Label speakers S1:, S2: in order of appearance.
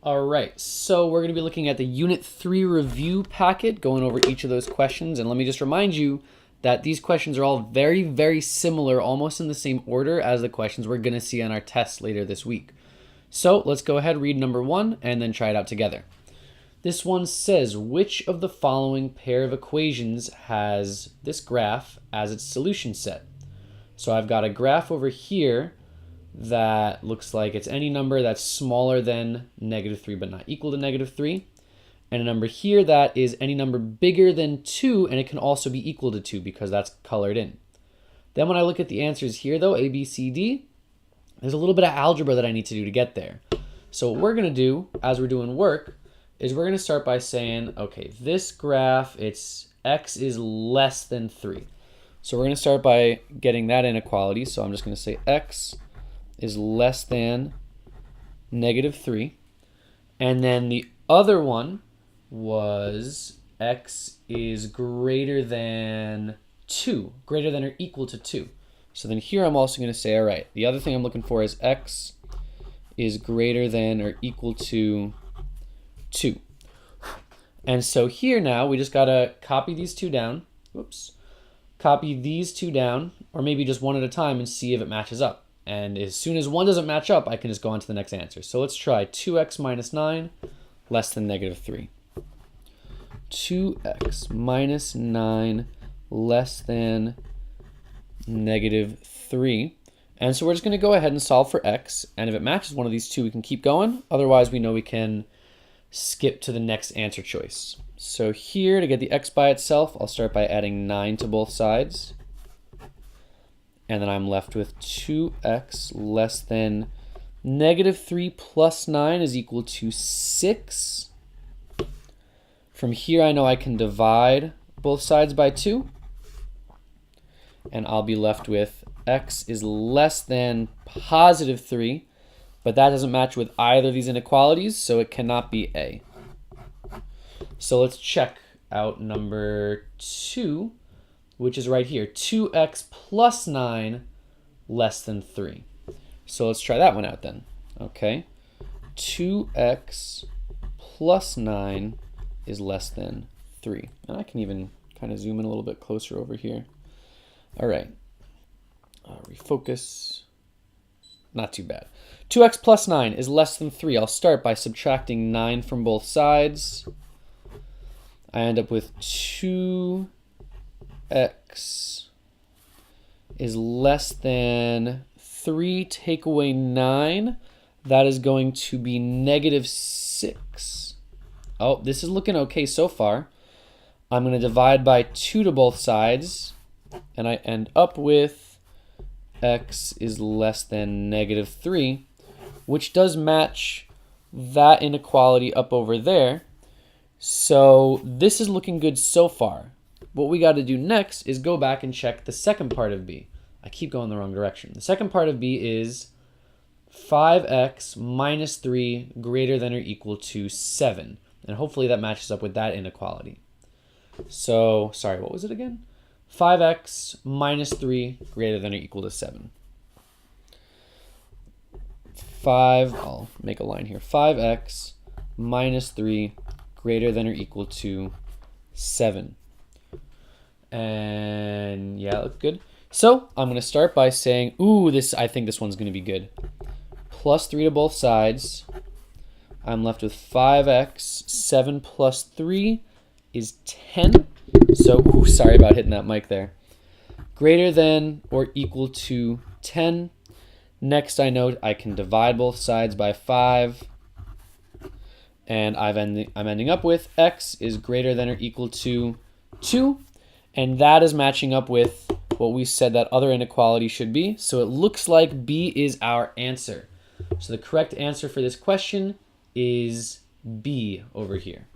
S1: All right, so we're going to be looking at the Unit 3 review packet, going over each of those questions. And let me just remind you that these questions are all very, very similar, almost in the same order as the questions we're going to see on our test later this week. So let's go ahead, read number 1, and then try it out together. This one says, which of the following pair of equations has this graph as its solution set? So I've got a graph over here that looks like it's any number that's smaller than -3 but not equal to -3, and a number here that is any number bigger than 2, and it can also be equal to 2 because that's colored in. Then when I look at the answers here though, A, B, C, D, there's a little bit of algebra that I need to do to get there. So what we're going to do as we're doing work is we're going to start by saying, okay, this graph, it's x is less than 3. So we're going to start by getting that inequality. So I'm just going to say x is less than -3. And then the other one was x is greater than 2, greater than or equal to 2. So then here I'm also going to say, all right, the other thing I'm looking for is x is greater than or equal to 2. And so here now we just got to copy these two down. Whoops. Copy these two down, or maybe just one at a time, and see if it matches up. And as soon as one doesn't match up, I can just go on to the next answer. So let's try 2x minus 9 less than -3. 2x minus 9 less than -3. And so we're just going to go ahead and solve for x. And if it matches one of these two, we can keep going. Otherwise, we know we can skip to the next answer choice. So here, to get the x by itself, I'll start by adding 9 to both sides. And then I'm left with 2x less than -3 plus 9 is equal to 6. From here, I know I can divide both sides by 2. And I'll be left with x is less than +3. But that doesn't match with either of these inequalities, so it cannot be A. So let's check out number 2, which is right here, 2x plus 9 less than 3. So let's try that one out then. Okay, 2x plus 9 is less than 3. And I can even kind of zoom in a little bit closer over here. All right, refocus. Not too bad. 2x plus 9 is less than 3. I'll start by subtracting 9 from both sides. I end up with 2x is less than 3. Take away 9. That is going to be -6. Oh, this is looking okay so far. I'm going to divide by 2 to both sides, and I end up with x is less than -3, which does match that inequality up over there. So this is looking good so far. What we got to do next is go back and check the second part of B. I keep going the wrong direction. The second part of B is 5x minus 3 greater than or equal to 7. And hopefully that matches up with that inequality. So, sorry, what was it again? 5x minus 3 greater than or equal to 7. I'll make a line here. 5x minus 3 greater than or equal to 7. And yeah, it looks good. So I'm going to start by saying, I think this one's going to be good. Plus 3 to both sides. I'm left with 5x. 7 plus 3 is 10. So, sorry about hitting that mic there. Greater than or equal to 10. Next, I note I can divide both sides by 5. And I'm ending up with x is greater than or equal to 2. And that is matching up with what we said that other inequality should be. So it looks like B is our answer. So the correct answer for this question is B over here.